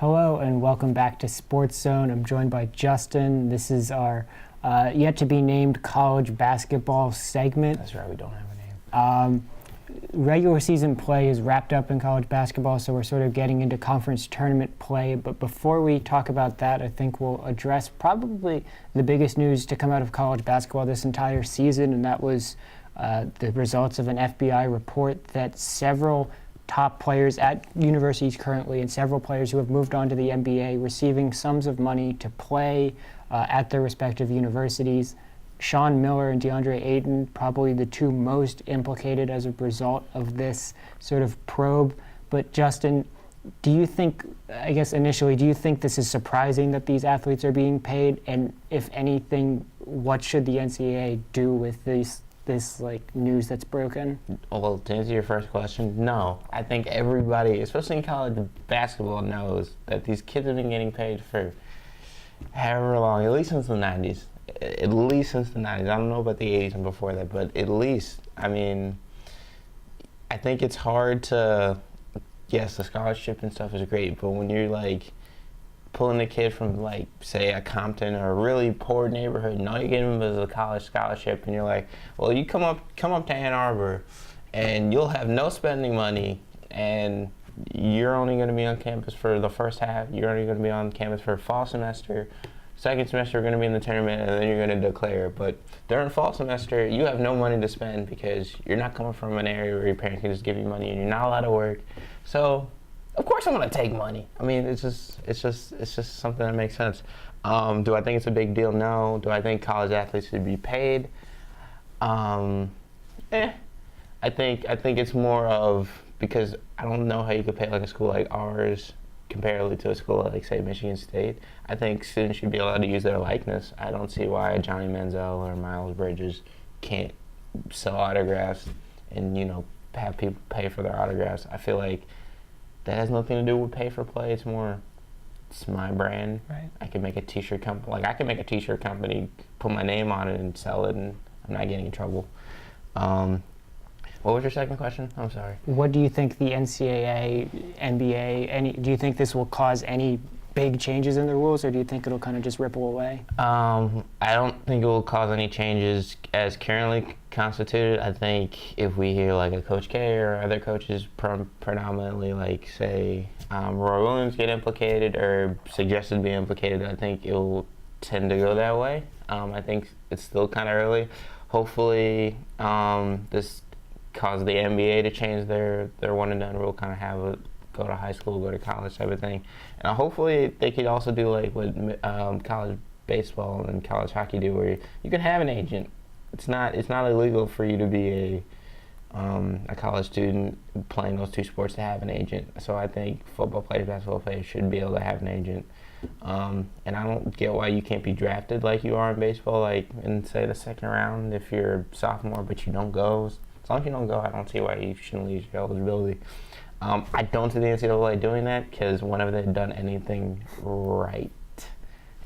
Hello and welcome back to SportsZone. I'm joined by Justin. This is our yet to be named college basketball segment. That's right, we don't have a name. Regular season play is wrapped up in college basketball, so we're sort of getting into conference tournament play. But before we talk about that, I think we'll address probably the biggest news to come out of college basketball this entire season, and that was the results of an FBI report that several top players at universities currently and several players who have moved on to the NBA receiving sums of money to play at their respective universities. Sean Miller and DeAndre Ayton, probably the two most implicated as a result of this sort of probe. But Justin, do you think, I guess initially, do you think this is surprising that these athletes are being paid? And if anything, what should the NCAA do with this like news that's broken? Well, to answer your first question, no. I think everybody, especially in college basketball, knows that these kids have been getting paid for however long, at least since the 90s. At least since the 90s. I don't know about the 80s and before that, but at least, I mean, I think it's hard to, yes, the scholarship and stuff is great, but when you're like pulling a kid from like, say, a Compton or a really poor neighborhood, and all you get them is a college scholarship, and you're like, well, you come up to Ann Arbor, and you'll have no spending money, and you're only going to be on campus for the first half. You're only going to be on campus for fall semester. Second semester, you're going to be in the tournament, and then you're going to declare. But during fall semester, you have no money to spend because you're not coming from an area where your parents can just give you money, and you're not allowed to work. So, of course, I'm going to take money. I mean, it's just something that makes sense. Do I think it's a big deal? No. Do I think college athletes should be paid? I think it's more of, because I don't know how you could pay like a school like ours comparatively to a school like, say, Michigan State. I think students should be allowed to use their likeness. I don't see why Johnny Manziel or Miles Bridges can't sell autographs and, have people pay for their autographs. I feel like that has nothing to do with pay for play. It's my brand. Right. I can make a t-shirt company. Like, I can make a t-shirt company, put my name on it and sell it, and I'm not getting in trouble. What was your second question? I'm sorry. What do you think the NCAA, NBA, do you think this will cause any big changes in the rules, or do you think it'll kind of just ripple away? I don't think it will cause any changes as currently constituted. I think if we hear like a Coach K or other coaches predominantly like, say, Roy Williams get implicated or suggested to be implicated, I think it will tend to go that way. I think it's still kind of early. Hopefully, this cause the NBA to change their one and done rule, kind of have a go to high school, go to college type of thing. And hopefully they could also do like what college baseball and college hockey do, where you can have an agent. It's not illegal for you to be a college student playing those two sports to have an agent. So I think football players, basketball players should be able to have an agent. And I don't get why you can't be drafted like you are in baseball, like in, say, the second round if you're a sophomore but you don't go. As long as you don't go, I don't see why you shouldn't lose your eligibility. I don't see the NCAA doing that because when have they done anything right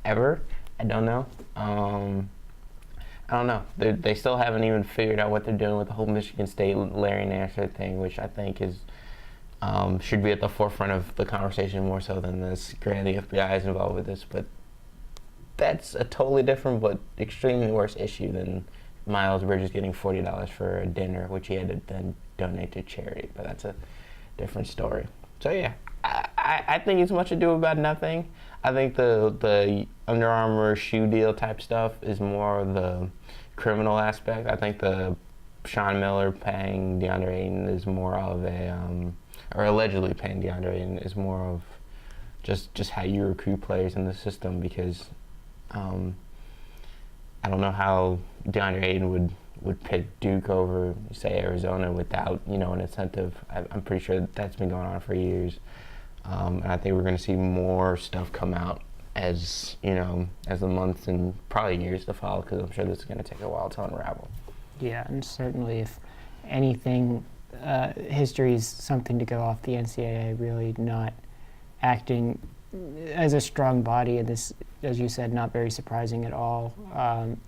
ever? I don't know. I don't know. They still haven't even figured out what they're doing with the whole Michigan State Larry Nassar thing, which I think is should be at the forefront of the conversation more so than this. Granted, the FBI is involved with this, but that's a totally different but extremely worse issue than Miles Bridges getting $40 for a dinner, which he had to then donate to charity. But that's a different story. So yeah, I think it's much ado about nothing. I think the Under Armour shoe deal type stuff is more of the criminal aspect. I think the Sean Miller paying DeAndre Ayton is more of a, or allegedly paying DeAndre Ayton is more of just how you recruit players in the system, because I don't know how DeAndre Ayton would pick Duke over, say, Arizona without, an incentive. I'm pretty sure that's been going on for years. And I think we're going to see more stuff come out as the months and probably years to follow, because I'm sure this is going to take a while to unravel. Yeah, and certainly if anything, history is something to go off the NCAA really not acting as a strong body, and this, as you said, not very surprising at all,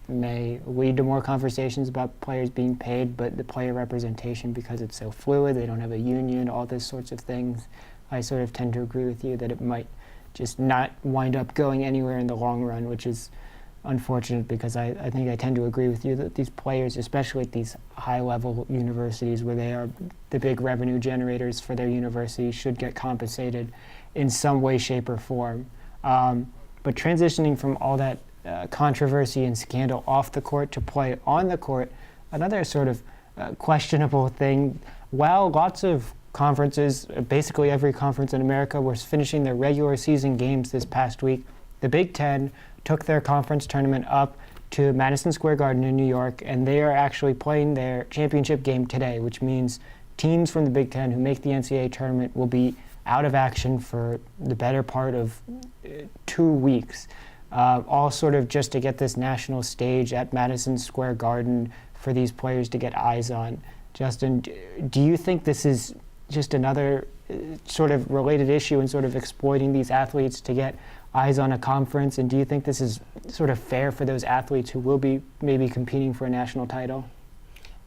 may lead to more conversations about players being paid, but the player representation, because it's so fluid, they don't have a union, all those sorts of things, I sort of tend to agree with you that it might just not wind up going anywhere in the long run, which is unfortunate because I think I tend to agree with you that these players, especially at these high-level universities where they are the big revenue generators for their university, should get compensated in some way, shape, or form. But transitioning from all that controversy and scandal off the court to play on the court, another sort of questionable thing. While lots of conferences, basically every conference in America, was finishing their regular season games this past week, the Big Ten took their conference tournament up to Madison Square Garden in New York, and they are actually playing their championship game today, which means teams from the Big Ten who make the NCAA tournament will be out of action for the better part of 2 weeks, all sort of just to get this national stage at Madison Square Garden for these players to get eyes on. Justin, do you think this is just another sort of related issue and sort of exploiting these athletes to get eyes on a conference? And do you think this is sort of fair for those athletes who will be maybe competing for a national title?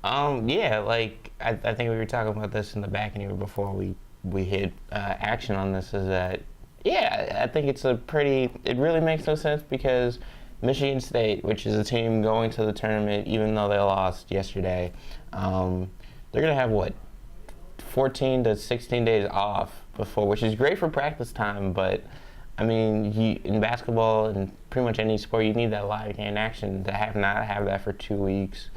Yeah, like I think we were talking about this in the back end before we hit action on this, is that, yeah, I think it really makes no sense because Michigan State, which is a team going to the tournament, even though they lost yesterday, they're going to have, 14 to 16 days off before, which is great for practice time, but I mean, in basketball and pretty much any sport, you need that live game action. To not have that for 2 weeks.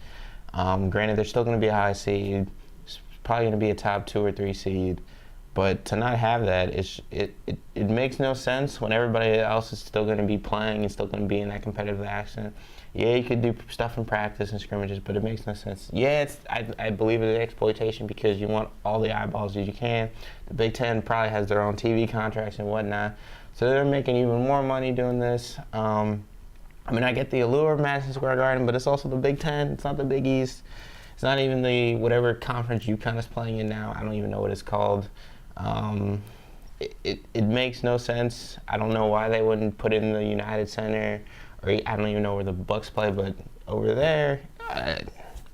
Granted, they're still going to be a high seed. It's probably going to be a top 2 or 3 seed. But to not have that, it makes no sense when everybody else is still going to be playing and still going to be in that competitive action. Yeah, you could do stuff in practice and scrimmages, but it makes no sense. Yeah, I believe it's exploitation because you want all the eyeballs as you can. The Big Ten probably has their own TV contracts and whatnot, so they're making even more money doing this. I mean, I get the allure of Madison Square Garden, but it's also the Big Ten. It's not the Big East. It's not even the whatever conference UConn is playing in now. I don't even know what it's called. It makes no sense. I don't know why they wouldn't put it in the United Center, or I don't even know where the Bucks play, but over there, I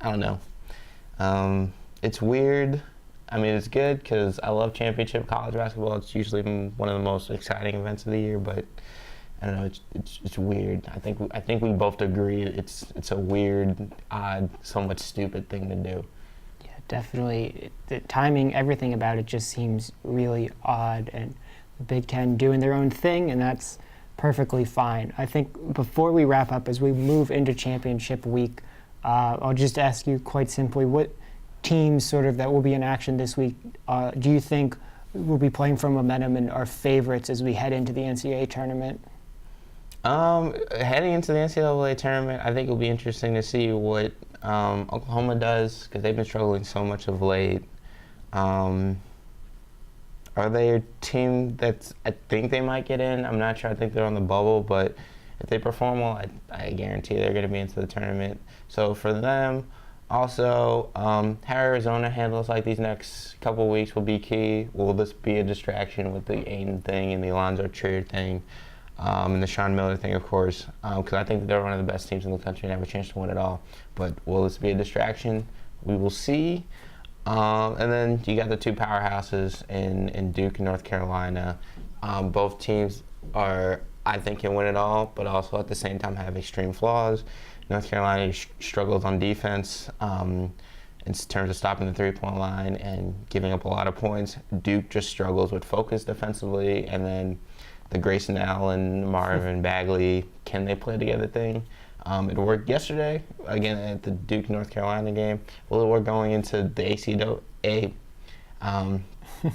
don't know. It's weird. I mean, it's good because I love championship college basketball. It's usually one of the most exciting events of the year, but I don't know. It's weird. I think we both agree it's a weird, odd, somewhat stupid thing to do. Yeah, definitely. The timing, everything about it just seems really odd, and the Big Ten doing their own thing, and that's perfectly fine. I think before we wrap up, as we move into championship week, I'll just ask you quite simply, what teams sort of that will be in action this week do you think will be playing for momentum and are favorites as we head into the NCAA tournament? Heading into the NCAA tournament, I think it'll be interesting to see what Oklahoma does because they've been struggling so much of late. Are they a team that I think they might get in? I'm not sure. I think they're on the bubble, but if they perform well, I guarantee they're going to be into the tournament. So for them, also, how Arizona handles like these next couple of weeks will be key. Will this be a distraction with the Aiden thing and the Alonzo Trier thing? And the Sean Miller thing, of course, because I think they're one of the best teams in the country and have a chance to win it all. But will this be a distraction? We will see. And then you got the two powerhouses in Duke and North Carolina. Both teams I think, can win it all, but also at the same time have extreme flaws. North Carolina struggles on defense in terms of stopping the three-point line and giving up a lot of points. Duke just struggles with focus defensively, and then the Grayson Allen, Marvin Bagley, can they play together thing? It worked yesterday, again, at the Duke-North Carolina game. Will it work going into the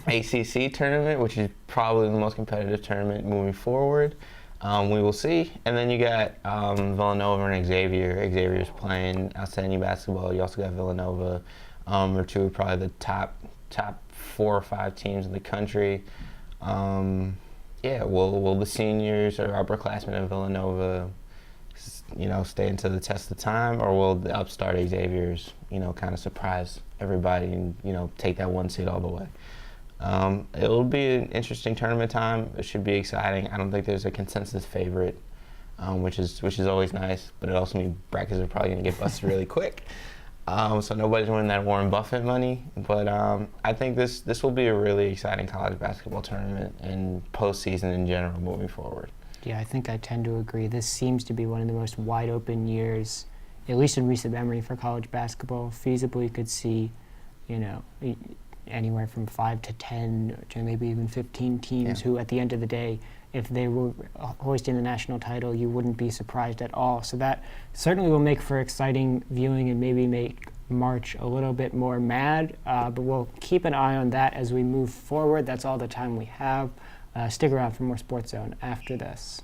ACC tournament, which is probably the most competitive tournament moving forward? We will see. And then you got Villanova and Xavier. Xavier's playing outstanding basketball. You also got Villanova, or two of probably the top 4 or 5 teams in the country. Will the seniors or upperclassmen in Villanova, stay into the test of time, or will the upstart Xavier's, kind of surprise everybody and, take that 1 seed all the way? It'll be an interesting tournament time. It should be exciting. I don't think there's a consensus favorite, which is always nice, but it also means brackets are probably going to get busted really quick. So nobody's winning that Warren Buffett money, but I think this will be a really exciting college basketball tournament and postseason in general moving forward. Yeah, I think I tend to agree. This seems to be one of the most wide open years, at least in recent memory, for college basketball. Feasibly could see, anywhere from 5 to 10 to maybe even 15 teams who, at the end of the day, if they were hoisting the national title, you wouldn't be surprised at all. So that certainly will make for exciting viewing and maybe make March a little bit more mad. But we'll keep an eye on that as we move forward. That's all the time we have. Stick around for more Sports Zone after this.